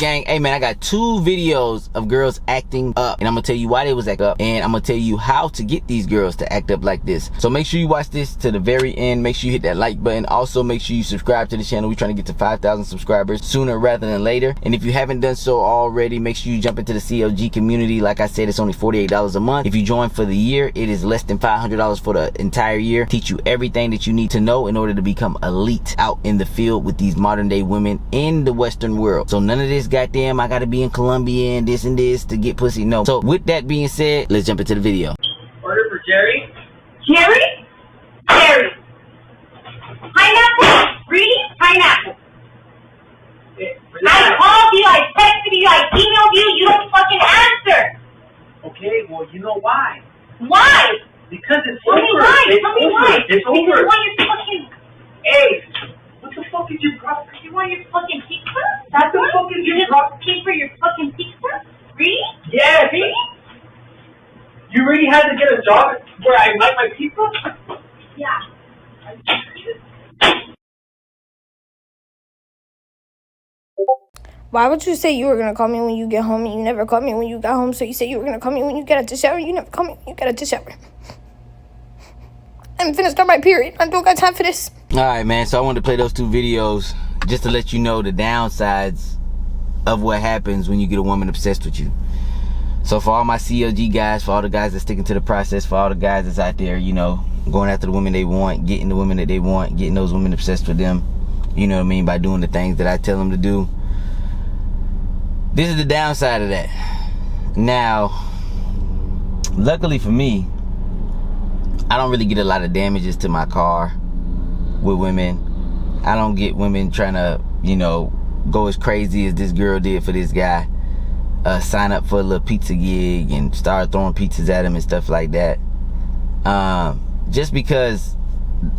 gang? Hey man, I got 2 videos of girls acting up, and I'm gonna tell you why they was acting up, and I'm gonna tell you how to get these girls to act up like this. So make sure you watch this to the very end. Make sure you hit that like button. Also make sure you subscribe to the channel. We're trying to get to 5,000 subscribers sooner rather than later. And if you haven't done so already, make sure you jump into the CLG community. Like I said, it's only $48 a month. If you join for the year, it is less than $500 for the entire year. Teach you everything that you need to know in order to become elite out in the field with these modern day women in the Western world. So none of this goddamn I gotta be in Colombia and this to get pussy. No. So with that being said, let's jump into the video. Order for Jerry. Jerry? Jerry. Pineapple? Greedy? Pineapple. I called you, I texted you, I emailed you, you don't fucking answer. Okay, well, you know why? Why? Because it's Tell over. me why. It's Tell me over. why. It's because over. you want your fucking... Hey, what the fuck is your problem? You want your fucking pizza? That's What the fuck is you your just problem? pay for your fucking pizza? Greedy? Yes. Greedy? You really had to get a job where I like my pizza? Yeah. Why would you say you were gonna call me when you get home and you never called me when you got home? So you say you were gonna call me when you get out the shower, you never call me when you get out the shower. I'm finna start my period. I don't got time for this. Alright man, so I wanted to play those 2 videos just to let you know the downsides of what happens when you get a woman obsessed with you. So for all my CLG guys, for all the guys that's sticking to the process, for all the guys that's out there, you know, going after the women they want, getting the women that they want, getting those women obsessed with them, you know what I mean, by doing the things that I tell them to do. This is the downside of that. Now, luckily for me, I don't really get a lot of damages to my car with women. I don't get women trying to, you know, go as crazy as this girl did for this guy. Sign up for a little pizza gig and start throwing pizzas at him and stuff like that. Just because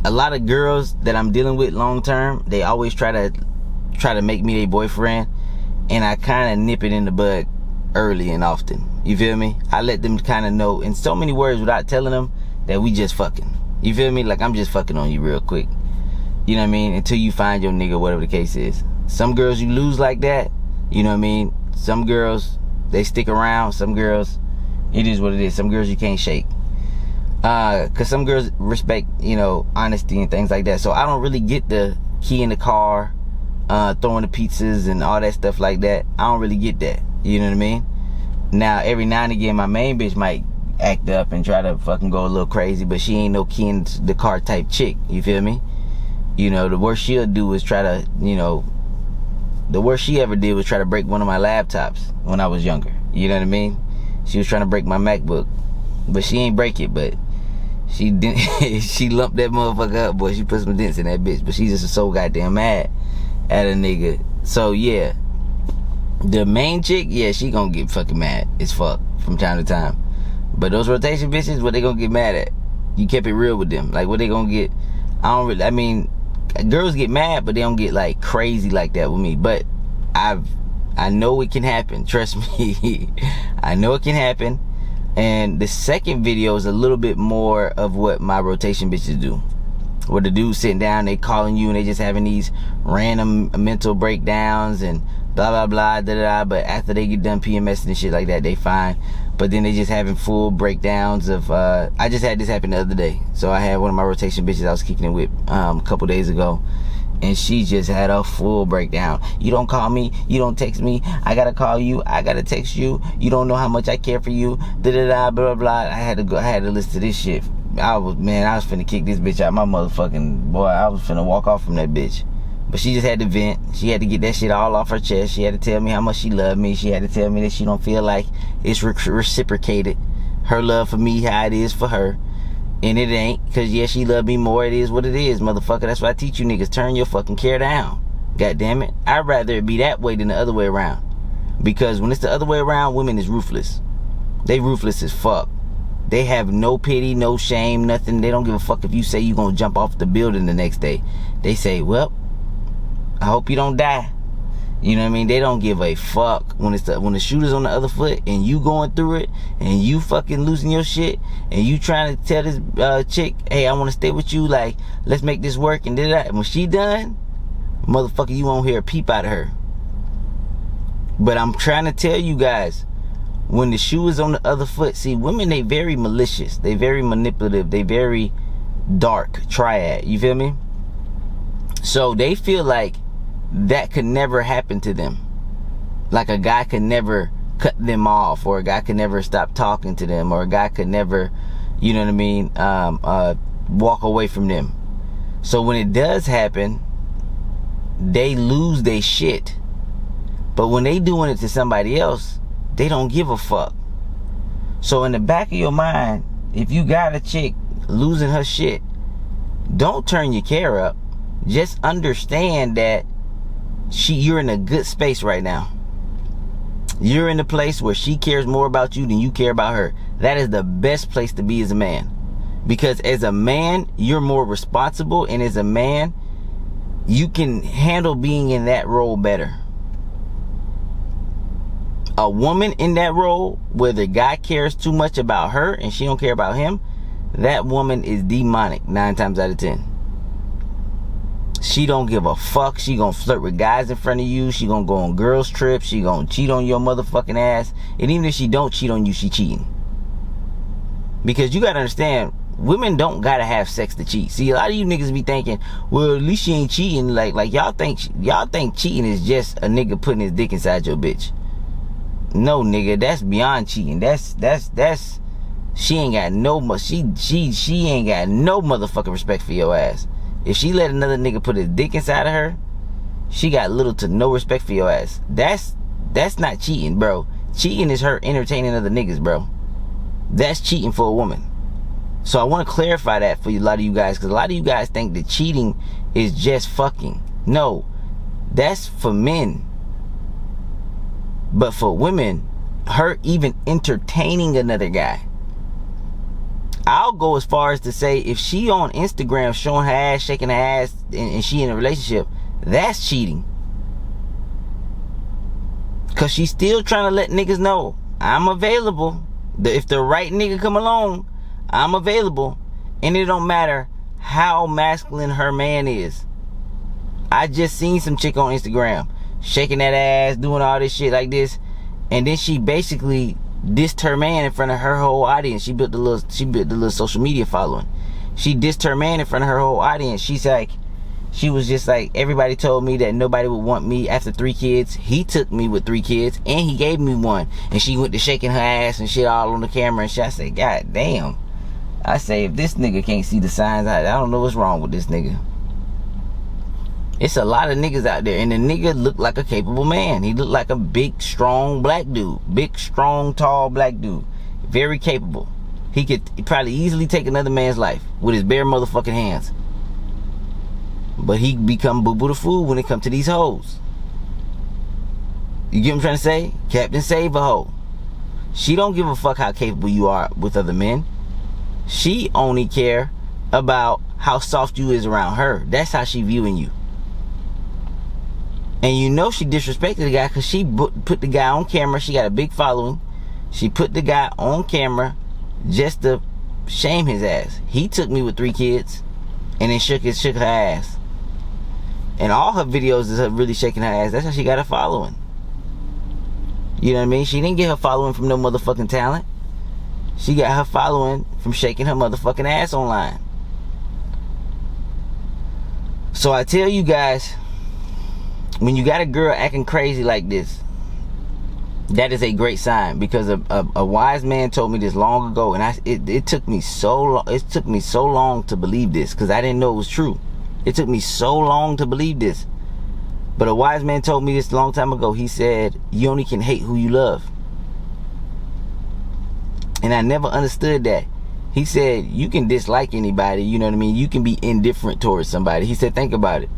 a lot of girls that I'm dealing with long term, they always try to make me their boyfriend, and I kind of nip it in the bud early and often. You feel me? I let them kind of know in so many words without telling them that we just fucking. You feel me? Like I'm just fucking on you real quick. You know what I mean? Until you find your nigga, whatever the case is. Some girls you lose like that. You know what I mean? Some girls, they stick around. Some girls, it is what it is. Some girls you can't shake. Cause some girls respect, you know, honesty and things like that. So I don't really get the key in the car, throwing the pizzas and all that stuff like that. I don't really get that. You know what I mean? Now, every now and again, my main bitch might act up and try to fucking go a little crazy, but she ain't no key in the car type chick. You feel me? You know, the worst she'll do is try to, you know, the worst she ever did was try to break one of my laptops when I was younger. You know what I mean? She was trying to break my MacBook, but she ain't break it, but she didn't. She lumped that motherfucker up, boy. She put some dents in that bitch, but she's just so goddamn mad at a nigga. So yeah, the main chick, yeah, she gonna get fucking mad as fuck from time to time. But those rotation bitches, what they gonna get mad at? You kept it real with them. Like, what they gonna get? I mean, girls get mad, but they don't get like crazy like that with me. But I know it can happen. Trust me. I know it can happen. And the second video is a little bit more of what my rotation bitches do. Where the dudes sitting down, they calling you and they just having these random mental breakdowns and blah blah blah da da. But after they get done PMS and shit like that, they fine. But then they just having full breakdowns of I just had this happen the other day. So I had one of my rotation bitches I was kicking it with a couple days ago, and she just had a full breakdown. You don't call me, you don't text me, I gotta call you, I gotta text you, you don't know how much I care for you, da da da blah blah. I had to listen to this shit. I was finna kick this bitch out my motherfucking boy. I was finna walk off from that bitch. But she just had to vent. She had to get that shit all off her chest. She had to tell me how much she loved me. She had to tell me that she don't feel like it's reciprocated. Her love for me, how it is for her. And it ain't. Because, yeah, she loved me more. It is what it is, motherfucker. That's what I teach you niggas. Turn your fucking care down. God damn it. I'd rather it be that way than the other way around. Because when it's the other way around, women is ruthless. They ruthless as fuck. They have no pity, no shame, nothing. They don't give a fuck if you say you gonna jump off the building the next day. They say, well, I hope you don't die. You know what I mean? They don't give a fuck when the shooter's on the other foot and you going through it and you fucking losing your shit and you trying to tell this chick, hey, I want to stay with you, like, let's make this work and that. When she done, motherfucker, you won't hear a peep out of her. But I'm trying to tell you guys, when the shoe is on the other foot, see, women, they very malicious, they very manipulative, they very dark, triad, you feel me? So they feel like that could never happen to them. Like a guy could never cut them off, or a guy could never stop talking to them, or a guy could never, you know what I mean, walk away from them. So when it does happen, they lose their shit. But when they doing it to somebody else, they don't give a fuck. So in the back of your mind, if you got a chick losing her shit, don't turn your care up. Just understand that you're in a good space right now. You're in a place where she cares more about you than you care about her. That is the best place to be as a man. Because as a man, you're more responsible, and as a man, you can handle being in that role better. A woman in that role where the guy cares too much about her and she don't care about him, that woman is demonic 9 times out of 10. She don't give a fuck. She gonna flirt with guys in front of you. She gonna go on girls trips. She gonna cheat on your motherfucking ass. And even if she don't cheat on you, she cheating. Because you gotta understand, women don't gotta have sex to cheat. See, a lot of you niggas be thinking, well, at least she ain't cheating. Like y'all think cheating is just a nigga putting his dick inside your bitch. No, nigga, that's beyond cheating. That's she ain't got no she ain't got no motherfucking respect for your ass. If she let another nigga put his dick inside of her, she got little to no respect for your ass. That's not cheating, bro. Cheating is her entertaining other niggas, bro. That's cheating for a woman. So I want to clarify that for a lot of you guys, because a lot of you guys think that cheating is just fucking. No, that's for men. But for women, her even entertaining another guy, I'll go as far as to say, if she on Instagram showing her ass, shaking her ass, and she in a relationship, that's cheating. Cause she's still trying to let niggas know, I'm available. If the right nigga come along, I'm available. And it don't matter how masculine her man is. I just seen some chick on Instagram shaking that ass, doing all this shit like this, and then she basically dissed her man in front of her whole audience. She built the little social media following. She dissed her man in front of her whole audience. She was just like, everybody told me that nobody would want me after 3 kids. He took me with 3 kids, and he gave me 1. And she went to shaking her ass and shit all on the camera and shit. I said, God damn. I say, if this nigga can't see the signs, I don't know what's wrong with this nigga. It's a lot of niggas out there, and the nigga looked like a capable man. He looked like a big, strong black dude. Big, strong, tall black dude. Very capable. He could probably easily take another man's life with his bare motherfucking hands. But he become boo-boo the fool when it comes to these hoes. You get what I'm trying to say? Captain Save a hoe. She don't give a fuck how capable you are with other men. She only care about how soft you is around her. That's how she viewing you. And you know she disrespected the guy because she put the guy on camera. She got a big following. She put the guy on camera just to shame his ass. He took me with 3 kids and then shook her ass. And all her videos is her really shaking her ass. That's how she got her following. You know what I mean? She didn't get her following from no motherfucking talent. She got her following from shaking her motherfucking ass online. So I tell you guys, when you got a girl acting crazy like this, that is a great sign. Because a wise man told me this long ago, and it took me so long to believe this, because I didn't know it was true. It took me so long to believe this. But a wise man told me this a long time ago. He said, you only can hate who you love. And I never understood that. He said, you can dislike anybody, you know what I mean? You can be indifferent towards somebody. He said, think about it.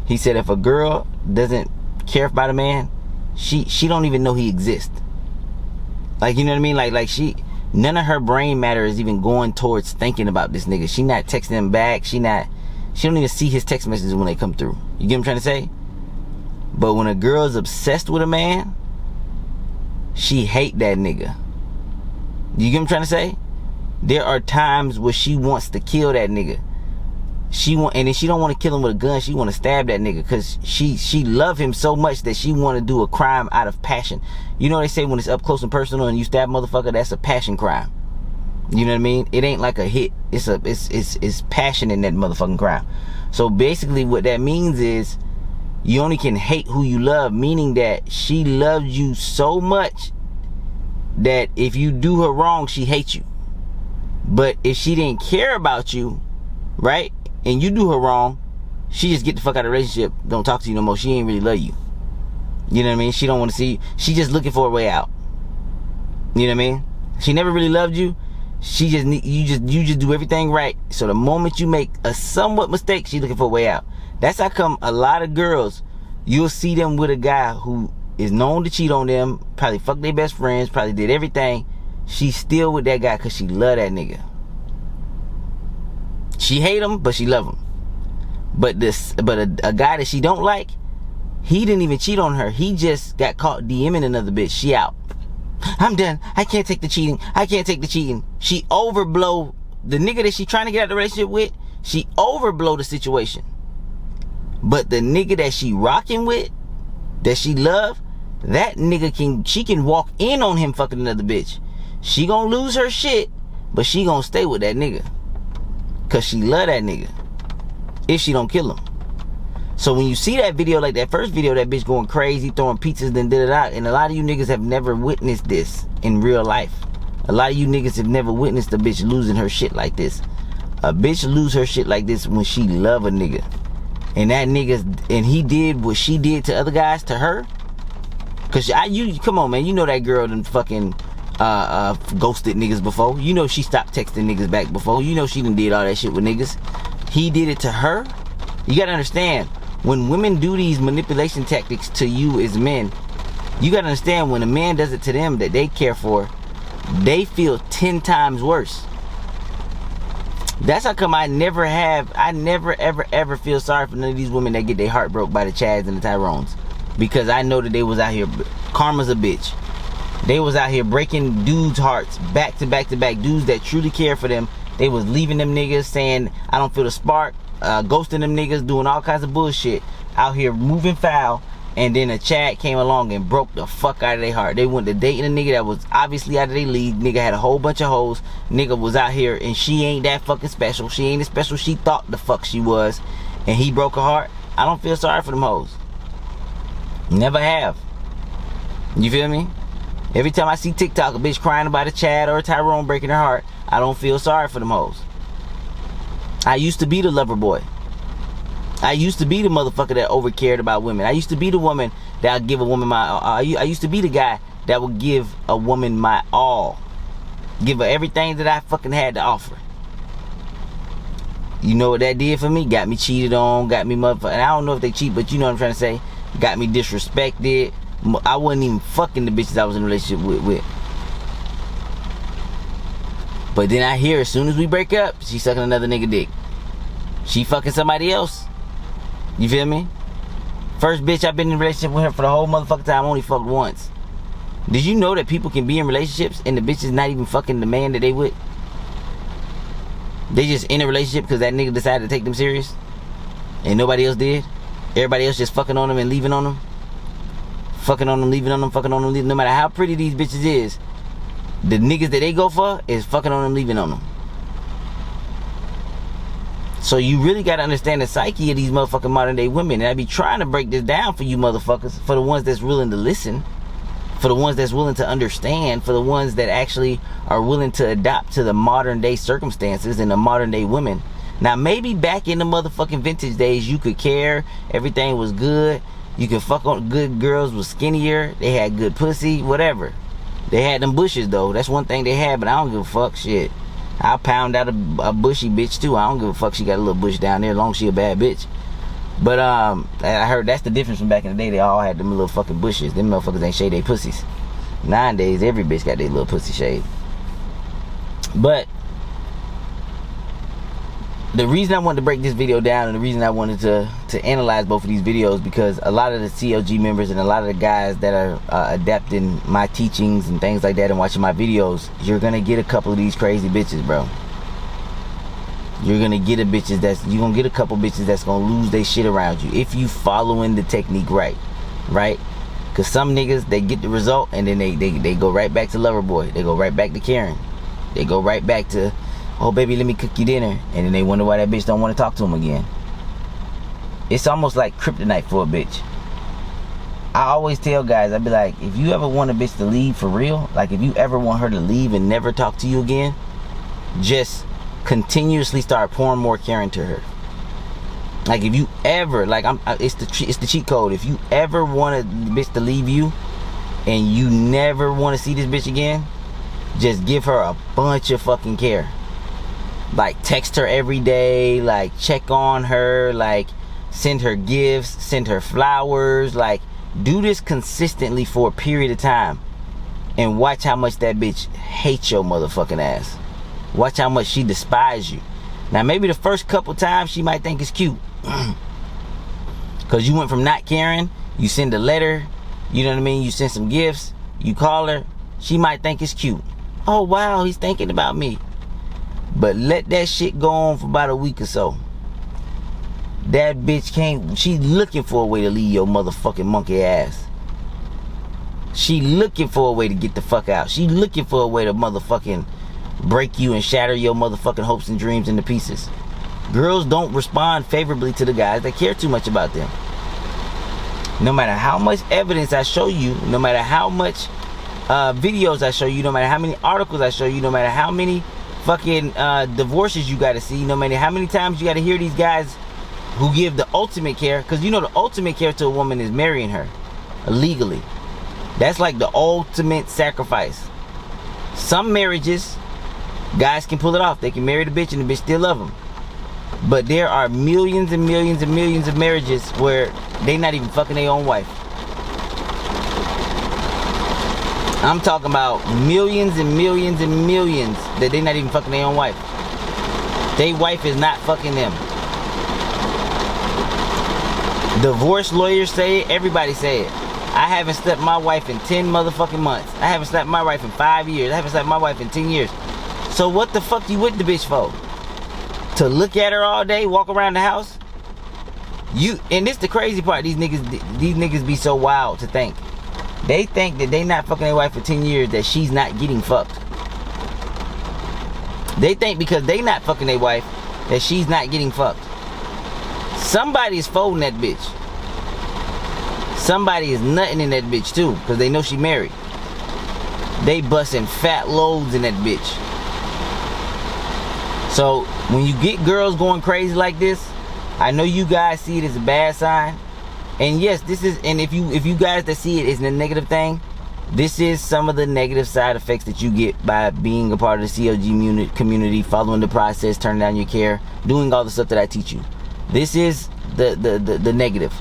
He said, if a girl doesn't care about a man, she don't even know he exists. Like, you know what I mean? Like none of her brain matter is even going towards thinking about this nigga. She not texting him back. She don't even see his text messages when they come through. You get what I'm trying to say? But when a girl is obsessed with a man, she hate that nigga. You get what I'm trying to say? There are times where she wants to kill that nigga. and then she don't want to kill him with a gun. She want to stab that nigga because she love him so much that she want to do a crime out of passion. You know they say when it's up close and personal and you stab a motherfucker, that's a passion crime. You know what I mean? It ain't like a hit. It's passion in that motherfucking crime. So basically what that means is you only can hate who you love, meaning that she loves you so much that if you do her wrong, she hates you. But if she didn't care about you, right, and you do her wrong, she just get the fuck out of the relationship, don't talk to you no more. She ain't really love you. You know what I mean? She don't want to see you. She just looking for a way out. You know what I mean? She never really loved you. She just you just do everything right. So the moment you make a somewhat mistake, she looking for a way out. That's how come a lot of girls, you'll see them with a guy who is known to cheat on them, probably fuck their best friends, probably did everything. She's still with that guy because she love that nigga. She hate him, but she love him. But a guy that she don't like, he didn't even cheat on her. He just got caught DMing another bitch. She out. I'm done. I can't take the cheating. I can't take the cheating. She overblow the nigga that she trying to get out of the relationship with. She overblow the situation. But the nigga that she rocking with, that she love, that nigga she can walk in on him fucking another bitch. She gonna lose her shit, but she gonna stay with that nigga. Cause she love that nigga. If she don't kill him. So when you see that video, like that first video, that bitch going crazy, throwing pizzas, then did it out. And a lot of you niggas have never witnessed this in real life. A lot of you niggas have never witnessed a bitch losing her shit like this. A bitch lose her shit like this when she love a nigga. And that nigga, and he did what she did to other guys to her. Cause come on, man, you know that girl done fucking ghosted niggas before. You know she stopped texting niggas back before. You know she done did all that shit with niggas. He did it to her. You gotta understand, when women do these manipulation tactics to you as men, you gotta understand when a man does it to them that they care for, they feel 10 times worse. That's how come I never ever feel sorry for none of these women that get their heart broke by the Chads and the Tyrones. Because I know that they was out here, karma's a bitch. They was out here breaking dudes' hearts back to back to back. Dudes that truly care for them. They was leaving them niggas, saying, I don't feel the spark. Ghosting them niggas, doing all kinds of bullshit. Out here moving foul. And then a Chad came along and broke the fuck out of their heart. They went to dating a nigga that was obviously out of their league. Nigga had a whole bunch of hoes. Nigga was out here and she ain't that fucking special. She ain't as special she thought the fuck she was. And he broke her heart. I don't feel sorry for them hoes. Never have. You feel me? Every time I see TikTok, a bitch crying about a Chad or a Tyrone breaking her heart, I don't feel sorry for them hoes. I used to be the lover boy. I used to be the motherfucker that overcared about women. I used to be the woman that would give a woman my... I used to be the guy that would give a woman my all. Give her everything that I fucking had to offer. You know what that did for me? Got me cheated on, got me motherfucker... And I don't know if they cheat, but you know what I'm trying to say. Got me disrespected. I wasn't even fucking the bitches I was in a relationship with. But then I hear as soon as we break up, she sucking another nigga dick. She fucking somebody else. You feel me? First bitch I've been in a relationship with her for the whole motherfucking time, I only fucked once. Did you know that people can be in relationships and the bitch is not even fucking the man that they with? They just in a relationship because that nigga decided to take them serious? And nobody else did? Everybody else just fucking on them and leaving on them? Fucking on them, leaving on them, fucking on them, leaving. No matter how pretty these bitches is, the niggas that they go for is fucking on them, leaving on them. So you really got to understand the psyche of these motherfucking modern day women. And I be trying to break this down for you motherfuckers. For the ones that's willing to listen. For the ones that's willing to understand. For the ones that actually are willing to adapt to the modern day circumstances and the modern day women. Now maybe back in the motherfucking vintage days you could care. Everything was good. You could fuck on good girls was skinnier. They had good pussy. Whatever. They had them bushes though. That's one thing they had. But I don't give a fuck. Shit. I'll pound out a bushy bitch too. I don't give a fuck she got a little bush down there as long as she a bad bitch. But I heard that's the difference from back in the day. They all had them little fucking bushes. Them motherfuckers ain't shade their pussies. Nowadays every bitch got their little pussy shade. But the reason I wanted to break this video down and the reason I wanted to analyze both of these videos, because a lot of the CLG members and a lot of the guys that are adapting my teachings and things like that and watching my videos, you're gonna get a couple of these crazy bitches, bro. You're gonna get you're gonna get a couple bitches that's gonna lose their shit around you if you following the technique right? Cause some niggas, they get the result and then they go right back to lover boy. They go right back to Karen. They go right back to, oh baby, let me cook you dinner. And then they wonder why that bitch don't want to talk to them again. It's almost like kryptonite for a bitch. I always tell guys, I be like, if you ever want a bitch to leave for real, like if you ever want her to leave and never talk to you again, just continuously start pouring more care into her. Like if you ever, like it's the cheat code. If you ever want a bitch to leave you and you never want to see this bitch again, just give her a bunch of fucking care. Like text her every day, like check on her, like send her gifts, send her flowers, like do this consistently for a period of time and watch how much that bitch hates your motherfucking ass. Watch how much she despises you. Now maybe the first couple times she might think it's cute. Cause you went from not caring, you send a letter, you know what I mean, you send some gifts, you call her, she might think it's cute. Oh wow, he's thinking about me. But let that shit go on for about a week or so. That bitch she looking for a way to leave your motherfucking monkey ass. She looking for a way to get the fuck out. She looking for a way to motherfucking break you and shatter your motherfucking hopes and dreams into pieces. Girls don't respond favorably to the guys that care too much about them. No matter how much evidence I show you, no matter how much videos I show you, no matter how many articles I show you, no matter how many fucking divorces you gotta see, no matter how many times you gotta hear these guys who give the ultimate care, because you know the ultimate care to a woman is marrying her legally. That's like the ultimate sacrifice. Some marriages, guys can pull it off. They can marry the bitch and the bitch still love them. But there are millions and millions and millions of marriages where they not even fucking their own wife. I'm talking about millions and millions and millions that they not even fucking their own wife. Their wife is not fucking them. Divorce lawyers say it, everybody say it. I haven't slept my wife in 10 motherfucking months. I haven't slept my wife in 5 years. I haven't slept my wife in 10 years. So what the fuck you with the bitch for? To look at her all day, walk around the house? And this the crazy part, these niggas be so wild to think. They think that they not fucking their wife for 10 years that she's not getting fucked. They think because they not fucking their wife that she's not getting fucked. Somebody is folding that bitch. Somebody is nutting in that bitch too, because they know she married. They busting fat loads in that bitch. So when you get girls going crazy like this, I know you guys see it as a bad sign. And yes, this is, and if you guys that see it as a negative thing, this is some of the negative side effects that you get by being a part of the CLG community, following the process, turning down your care, doing all the stuff that I teach you. This is the negative.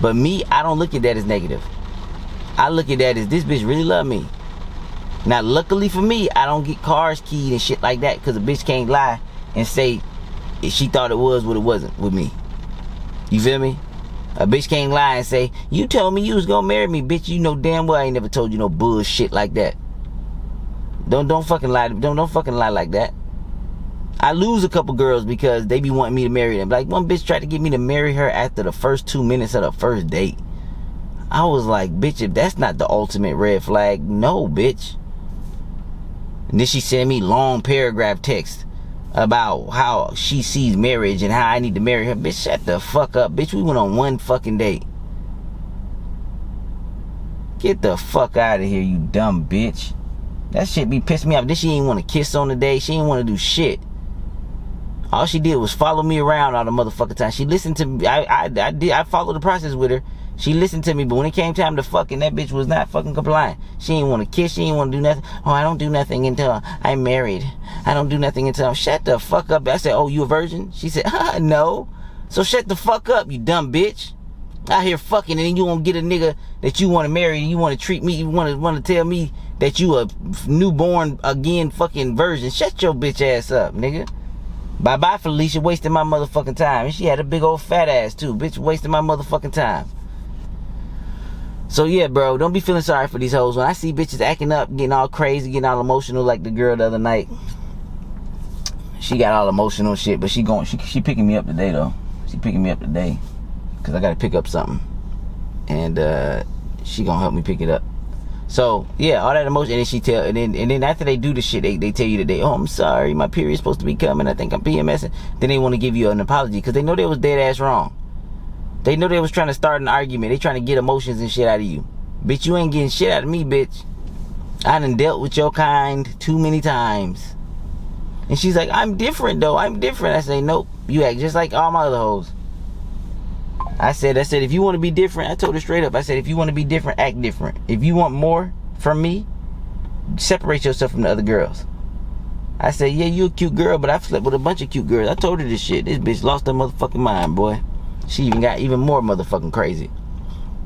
But me, I don't look at that as negative. I look at that as this bitch really love me. Now, luckily for me, I don't get cars keyed and shit like that, because a bitch can't lie and say she thought it was what it wasn't with me. You feel me? A bitch can't lie and say, you told me you was gonna marry me, bitch. You know damn well I ain't never told you no bullshit like that. Don't fucking lie. Don't fucking lie like that. I lose a couple girls because they be wanting me to marry them. Like one bitch tried to get me to marry her after the first 2 minutes of the first date. I was like, bitch, if that's not the ultimate red flag, no, bitch. And then she sent me long paragraph text about how she sees marriage and how I need to marry her. Bitch, shut the fuck up. Bitch, we went on one fucking date. Get the fuck out of here, you dumb bitch. That shit be pissing me off. Then she ain't want to kiss on the day. She ain't want to do shit. All she did was follow me around all the motherfucking time. She listened to me. I followed the process with her. She listened to me, but when it came time to fucking, that bitch was not fucking compliant. She ain't want to kiss. She ain't want to do nothing. Oh, I don't do nothing until I'm married. I don't do nothing until I'm... Shut the fuck up. I said, oh, you a virgin? She said, no. So shut the fuck up, you dumb bitch. Out here fucking, and then you won't get a nigga that you want to marry, and you want to treat me, you want to tell me that you a newborn again fucking virgin. Shut your bitch ass up, nigga. Bye-bye, Felicia, wasting my motherfucking time. And she had a big old fat ass, too. Bitch, wasting my motherfucking time. So, yeah, bro, don't be feeling sorry for these hoes. When I see bitches acting up, getting all crazy, getting all emotional like the girl the other night, she got all emotional shit, but she picking me up today though. She picking me up today because I gotta pick up something, and she gonna help me pick it up. So yeah, all that emotion, and then she tell, and then after they do the shit, they tell you that I'm sorry, my period's supposed to be coming, I think I'm PMSing. Then they want to give you an apology because they know they was dead ass wrong. They know they was trying to start an argument. They trying to get emotions and shit out of you. Bitch, you ain't getting shit out of me, bitch. I done dealt with your kind too many times. And she's like, I'm different though, I'm different. I say, nope, you act just like all my other hoes. I said, if you want to be different, I told her straight up, I said, if you want to be different, act different. If you want more from me, separate yourself from the other girls. I said, yeah, you a cute girl, but I slept with a bunch of cute girls. I told her this shit. This bitch lost her motherfucking mind, boy. She even got even more motherfucking crazy.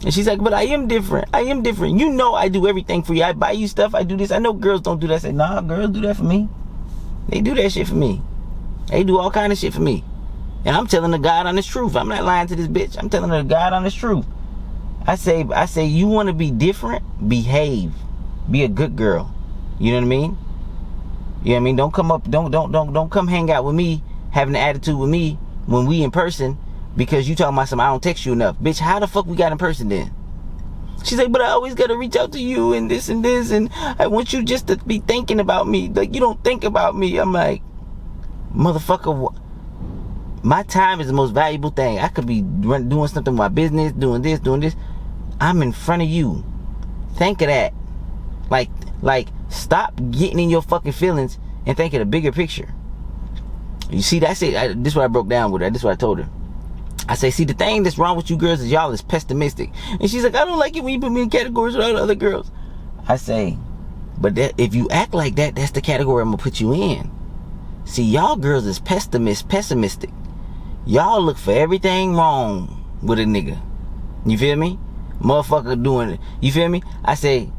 And she's like, but I am different. I am different. You know I do everything for you. I buy you stuff. I do this. I know girls don't do that. I say, nah, girls do that for me. They do that shit for me. They do all kind of shit for me. And I'm telling the God honest truth. I'm not lying to this bitch. I'm telling her the God honest truth. I say, you want to be different? Behave. Be a good girl. You know what I mean? You know what I mean? Don't come up. Don't come hang out with me, having an attitude with me when we in person, because you talking about something I don't text you enough. Bitch, how the fuck we got in person then? She's like, but I always gotta reach out to you and this, and I want you just to be thinking about me. Like, you don't think about me. I'm like, motherfucker, my time is the most valuable thing. I could be doing something with my business, doing this. I'm in front of you. Think of that. Like, stop getting in your fucking feelings and think of the bigger picture. You see, that's it. This is what I broke down with her. This is what I told her. I say, see, the thing that's wrong with you girls is y'all is pessimistic. And she's like, I don't like it when you put me in categories with other girls. I say, but if you act like that, that's the category I'm gonna put you in. See, y'all girls is pessimistic. Y'all look for everything wrong with a nigga. You feel me? Motherfucker doing it. You feel me? I say,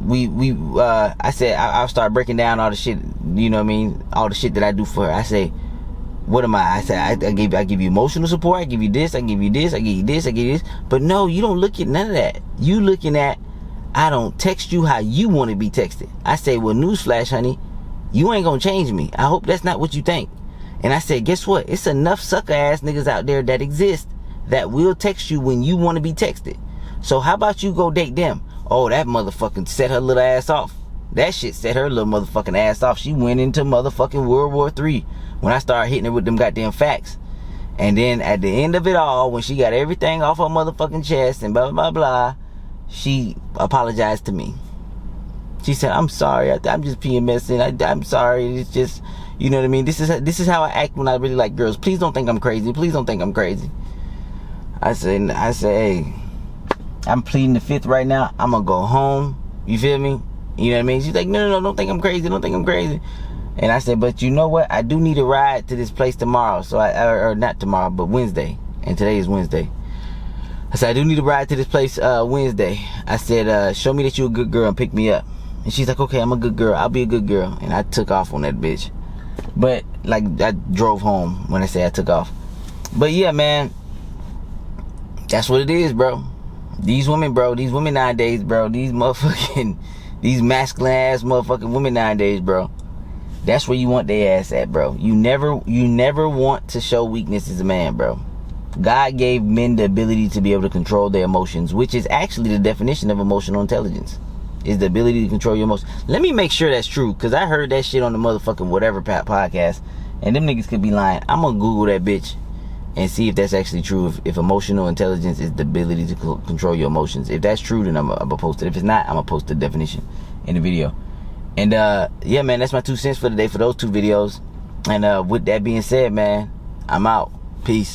I said, I'll start breaking down all the shit, you know what I mean? All the shit that I do for her. I say, what am I? I said, I give you emotional support. I give you this. I give you this. I give you this. I give you this. But no, you don't look at none of that. You looking at, I don't text you how you want to be texted. I say, well, newsflash, honey, you ain't gonna change me. I hope that's not what you think. And I said, guess what? It's enough sucker ass niggas out there that exist that will text you when you want to be texted. So how about you go date them? Oh, that motherfucking set her little ass off. That shit set her little motherfucking ass off. She went into motherfucking World War III when I started hitting her with them goddamn facts. And then at the end of it all, when she got everything off her motherfucking chest and blah, blah, blah, she apologized to me. She said, I'm sorry. I'm just PMSing. I'm sorry. It's just, you know what I mean? This is how I act when I really like girls. Please don't think I'm crazy. Please don't think I'm crazy. I say, hey, I'm pleading the fifth right now. I'm gonna go home. You feel me? You know what I mean? She's like, no, don't think I'm crazy. Don't think I'm crazy. And I said, but you know what? I do need a ride to this place tomorrow. So or not tomorrow, but Wednesday. And today is Wednesday. I said, I do need a ride to this place Wednesday. I said, show me that you're a good girl and pick me up. And she's like, okay, I'm a good girl. I'll be a good girl. And I took off on that bitch. But, like, I drove home when I say I took off. But, yeah, man. That's what it is, bro. These women nowadays, bro. These masculine ass motherfucking women nowadays, bro. That's where you want their ass at, bro. You never want to show weakness as a man, bro. God gave men the ability to be able to control their emotions, which is actually the definition of emotional intelligence. Is the ability to control your emotions. Let me make sure that's true, because I heard that shit on the motherfucking whatever podcast, and them niggas could be lying. I'm gonna Google that bitch and see if that's actually true. If emotional intelligence is the ability to control your emotions. If that's true, then I'm gonna post it. If it's not, I'm gonna post the definition in the video. And yeah, man, that's my 2 cents for today for those 2 videos. And with that being said, man, I'm out. Peace.